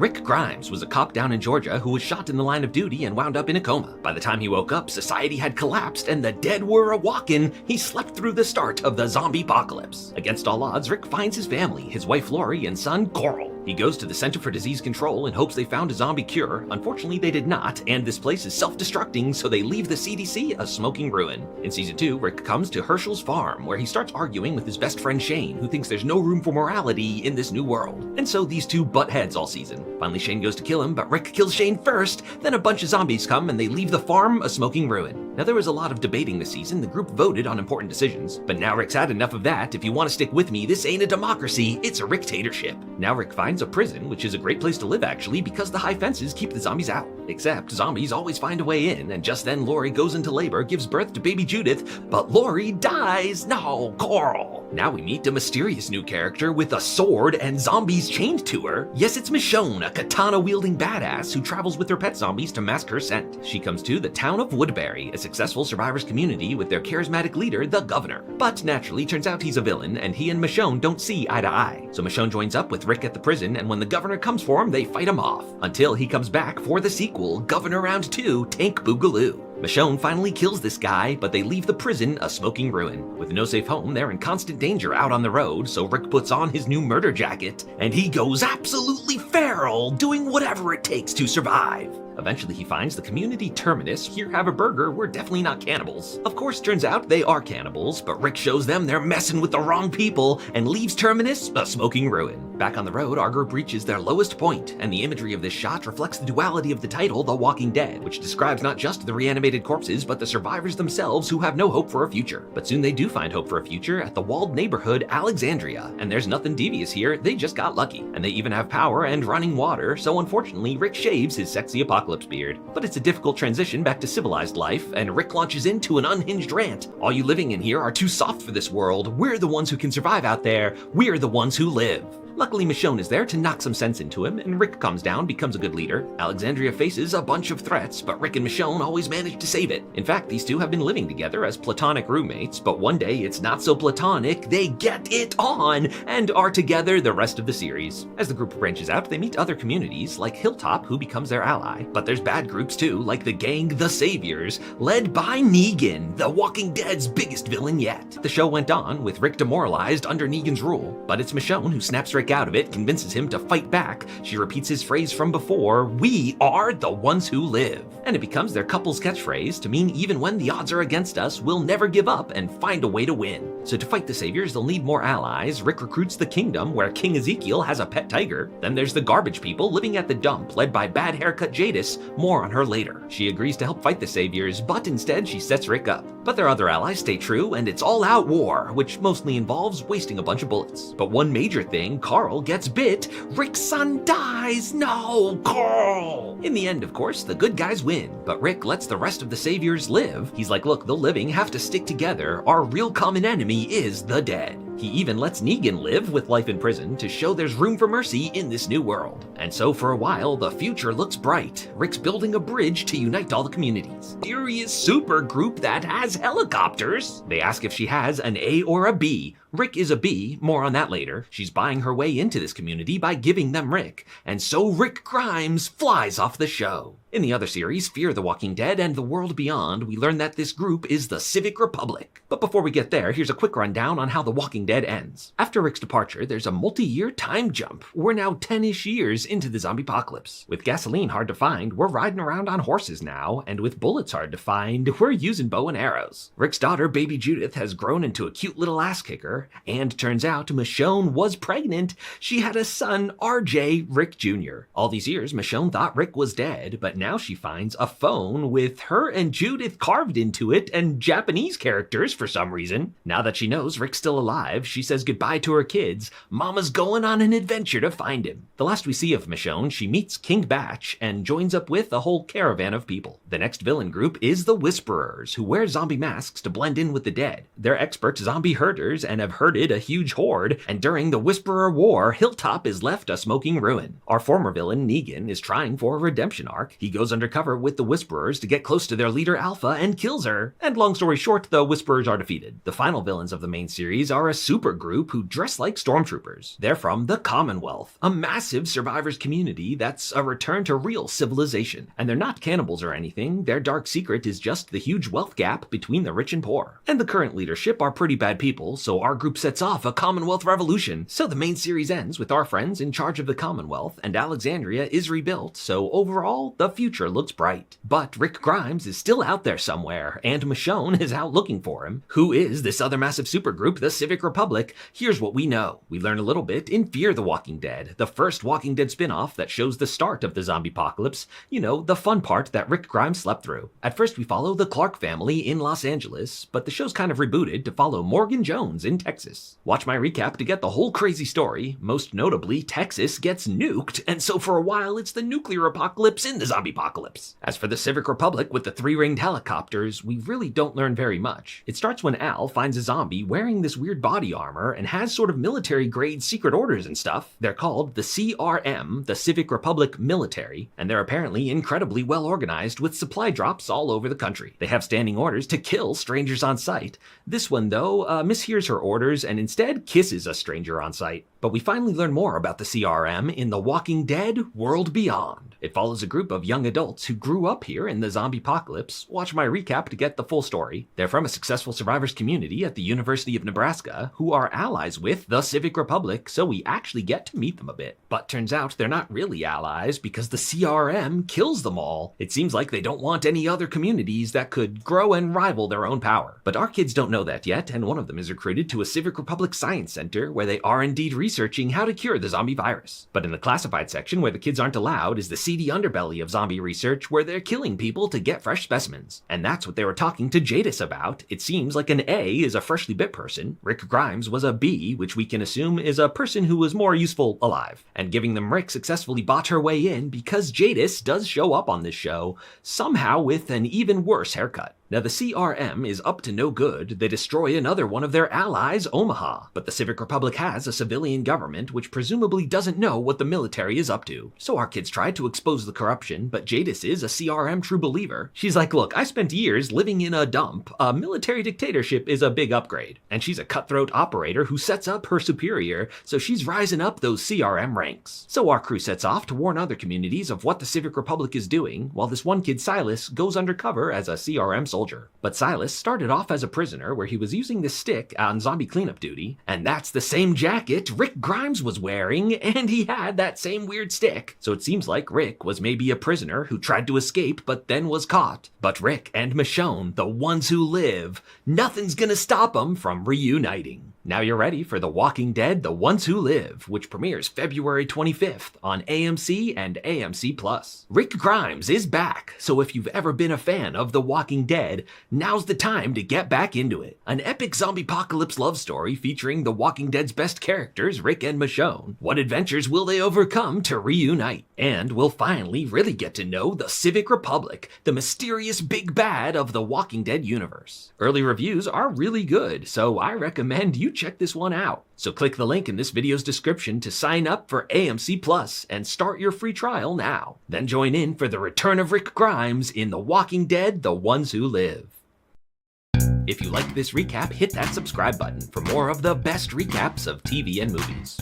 Rick Grimes was a cop down in Georgia who was shot in the line of duty and wound up in a coma. By the time he woke up, society had collapsed and the dead were a-walkin'. He slept through the start of the zombie apocalypse. Against all odds, Rick finds his family, his wife Lori and son Coral. He goes to the Center for Disease Control in hopes they found a zombie cure. Unfortunately, they did not, and this place is self-destructing, so they leave the CDC a smoking ruin. In season 2, Rick comes to Herschel's farm, where he starts arguing with his best friend Shane, who thinks there's no room for morality in this new world. And so these two butt heads all season. Finally, Shane goes to kill him, but Rick kills Shane first. Then a bunch of zombies come, and they leave the farm a smoking ruin. Now, there was a lot of debating this season. The group voted on important decisions. But now Rick's had enough of that. If you want to stick with me, this ain't a democracy, it's a Ricktatorship. Now Rick finds a prison, which is a great place to live actually, because the high fences keep the zombies out. Except zombies always find a way in, and just then Lori goes into labor, gives birth to baby Judith, but Lori dies. No, Coral. Now we meet a mysterious new character with a sword and zombies chained to her. Yes, it's Michonne, a katana-wielding badass who travels with her pet zombies to mask her scent. She comes to the town of Woodbury, a successful survivors community with their charismatic leader, the governor. But naturally, turns out he's a villain, and he and Michonne don't see eye to eye. So Michonne joins up with Rick at the prison, and when the governor comes for him, they fight him off. Until he comes back for the sequel, Governor Round 2, Tank Boogaloo. Michonne finally kills this guy, but they leave the prison a smoking ruin. With no safe home, they're in constant danger out on the road, so Rick puts on his new murder jacket, and he goes absolutely feral, doing whatever it takes to survive. Eventually he finds the community terminus. Here, have a burger, we're definitely not cannibals. Of course, turns out they are cannibals, but Rick shows them they're messing with the wrong people and leaves Terminus a smoking ruin. Back on the road, our group reaches their lowest point, and the imagery of this shot reflects the duality of the title, The Walking Dead, which describes not just the reanimated corpses, but the survivors themselves who have no hope for a future. But soon they do find hope for a future at the walled neighborhood Alexandria, and there's nothing devious here, they just got lucky. And they even have power and running water, so unfortunately Rick shaves his sexy apocalypse beard. But it's a difficult transition back to civilized life, and Rick launches into an unhinged rant. All you living in here are too soft for this world. We're the ones who can survive out there. We're the ones who live. Luckily, Michonne is there to knock some sense into him, and Rick calms down, becomes a good leader. Alexandria faces a bunch of threats, but Rick and Michonne always manage to save it. In fact, these two have been living together as platonic roommates, but one day it's not so platonic, they get it on, and are together the rest of the series. As the group branches out, they meet other communities, like Hilltop, who becomes their ally. But there's bad groups too, like the gang The Saviors, led by Negan, The Walking Dead's biggest villain yet. The show went on, with Rick demoralized under Negan's rule, but it's Michonne who snaps Rick out of it, convinces him to fight back. She repeats his phrase from before, "We are the ones who live." And it becomes their couple's catchphrase to mean even when the odds are against us, we'll never give up and find a way to win. So to fight the Saviors, they'll need more allies. Rick recruits the Kingdom, where King Ezekiel has a pet tiger. Then there's the garbage people living at the dump, led by bad haircut Jadis. More on her later. She agrees to help fight the Saviors, but instead she sets Rick up. But their other allies stay true, and it's all-out war, which mostly involves wasting a bunch of bullets. But one major thing, Carl gets bit. Rick's son dies. No, Carl! In the end, of course, the good guys win, but Rick lets the rest of the Saviors live. He's like, look, the living have to stick together. Our real common enemy is the dead. He even lets Negan live with life in prison to show there's room for mercy in this new world. And so for a while, the future looks bright. Rick's building a bridge to unite all the communities. Mysterious super group that has helicopters. They ask if she has an A or a B. Rick is a B, more on that later. She's buying her way into this community by giving them Rick. And so Rick Grimes flies off the show. In the other series, Fear the Walking Dead and The World Beyond, we learn that this group is the Civic Republic. But before we get there, here's a quick rundown on how The Walking Dead ends. After Rick's departure, there's a multi-year time jump. We're now 10-ish years into the zombie apocalypse. With gasoline hard to find, we're riding around on horses now, and with bullets hard to find, we're using bow and arrows. Rick's daughter, baby Judith, has grown into a cute little ass kicker, and turns out Michonne was pregnant. She had a son, RJ, Rick Jr. All these years, Michonne thought Rick was dead, but now she finds a phone with her and Judith carved into it and Japanese characters for some reason. Now that she knows Rick's still alive, she says goodbye to her kids. Mama's going on an adventure to find him. The last we see of Michonne, she meets King Batch and joins up with a whole caravan of people. The next villain group is the Whisperers, who wear zombie masks to blend in with the dead. They're expert zombie herders and have herded a huge horde, and during the Whisperer War, Hilltop is left a smoking ruin. Our former villain, Negan, is trying for a redemption arc. He goes undercover with the Whisperers to get close to their leader Alpha and kills her. And long story short, the Whisperers are defeated. The final villains of the main series are a super group who dress like stormtroopers. They're from the Commonwealth, a massive survivors community that's a return to real civilization. And they're not cannibals or anything, their dark secret is just the huge wealth gap between the rich and poor. And the current leadership are pretty bad people, so our group sets off a Commonwealth revolution. So the main series ends with our friends in charge of the Commonwealth, and Alexandria is rebuilt, so overall, the future looks bright. But Rick Grimes is still out there somewhere, and Michonne is out looking for him. Who is this other massive supergroup, the Civic Republic? Here's what we know. We learn a little bit in Fear the Walking Dead, the first Walking Dead spin-off that shows the start of the zombie apocalypse, you know, the fun part that Rick Grimes slept through. At first we follow the Clark family in Los Angeles, but the show's kind of rebooted to follow Morgan Jones in Texas. Watch my recap to get the whole crazy story. Most notably, Texas gets nuked, and so for a while it's the nuclear apocalypse in the zombie apocalypse. As for the Civic Republic with the three-ringed helicopters, we really don't learn very much. It starts when Al finds a zombie wearing this weird body armor and has sort of military-grade secret orders and stuff. They're called the CRM, the Civic Republic Military, and they're apparently incredibly well organized with supply drops all over the country. They have standing orders to kill strangers on sight. This one, though, mishears her orders and instead kisses a stranger on sight. But we finally learn more about the CRM in The Walking Dead World Beyond. It follows a group of young adults who grew up here in the zombie apocalypse. Watch my recap to get the full story. They're from a successful survivors community at the University of Nebraska who are allies with the Civic Republic, so we actually get to meet them a bit. But turns out they're not really allies because the CRM kills them all. It seems like they don't want any other communities that could grow and rival their own power. But our kids don't know that yet, and one of them is recruited to a Civic Republic Science Center where they are indeed researching how to cure the zombie virus. But in the classified section where the kids aren't allowed is the seedy underbelly of zombie research where they're killing people to get fresh specimens. And that's what they were talking to Jadis about. It seems like an A is a freshly bit person, Rick Grimes was a B, which we can assume is a person who was more useful alive. And giving them Rick successfully bought her way in because Jadis does show up on this show, somehow with an even worse haircut. Now the CRM is up to no good. They destroy another one of their allies, Omaha. But the Civic Republic has a civilian government which presumably doesn't know what the military is up to. So our kids try to expose the corruption, but Jadis is a CRM true believer. She's like, look, I spent years living in a dump. A military dictatorship is a big upgrade. And she's a cutthroat operator who sets up her superior, so she's rising up those CRM ranks. So our crew sets off to warn other communities of what the Civic Republic is doing, while this one kid, Silas, goes undercover as a CRM soldier. But Silas started off as a prisoner where he was using this stick on zombie cleanup duty, and that's the same jacket Rick Grimes was wearing, and he had that same weird stick. So it seems like Rick was maybe a prisoner who tried to escape but then was caught. But Rick and Michonne, the ones who live, nothing's gonna stop them from reuniting. Now you're ready for The Walking Dead, The Ones Who Live, which premieres February 25th on AMC and AMC+. Rick Grimes is back, so if you've ever been a fan of The Walking Dead, now's the time to get back into it. An epic zombie apocalypse love story featuring The Walking Dead's best characters, Rick and Michonne. What adventures will they overcome to reunite? And we'll finally really get to know the Civic Republic, the mysterious big bad of The Walking Dead universe. Early reviews are really good, so I recommend you check this one out. So click the link in this video's description to sign up for AMC Plus and start your free trial now. Then join in for the return of Rick Grimes in The Walking Dead, The Ones Who Live. If you liked this recap, hit that subscribe button for more of the best recaps of TV and movies.